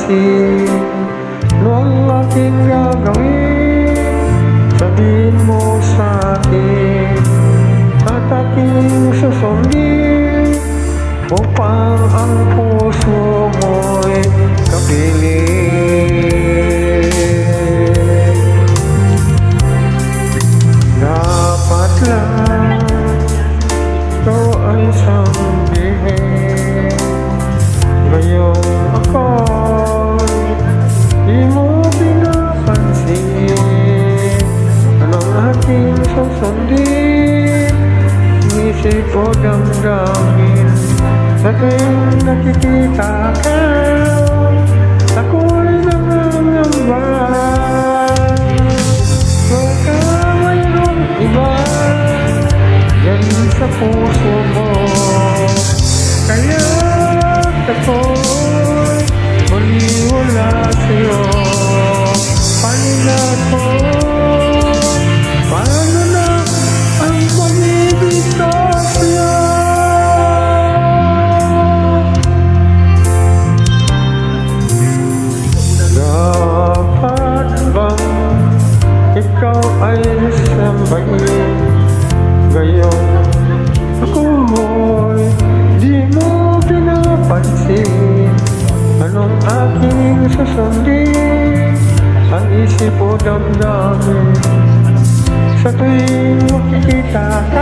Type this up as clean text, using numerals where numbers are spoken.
napapansin noong aking gagawin. Sabihin mo sa akin at aking susundin upang ang puso mo'y kapiling. Dapat lang ikaw ay sambihin, ngayong ako'y di mo pinapansin. Anong aking susundin, isip o damdamin? Sa tuwing nakikita ka, ako'y nangangamba. Baka mayroong iba yan sa puso mo, kaya't ako'y maniwala sa'yo. Paninag ko, paano na ang pag-ibig ko sa'yo? Dapat bang ikaw ay sambahin, ngayong ako'y di mo pinapansin? Anong aking susundin, ang isip o damdamin? Sa tuwing makikita ka,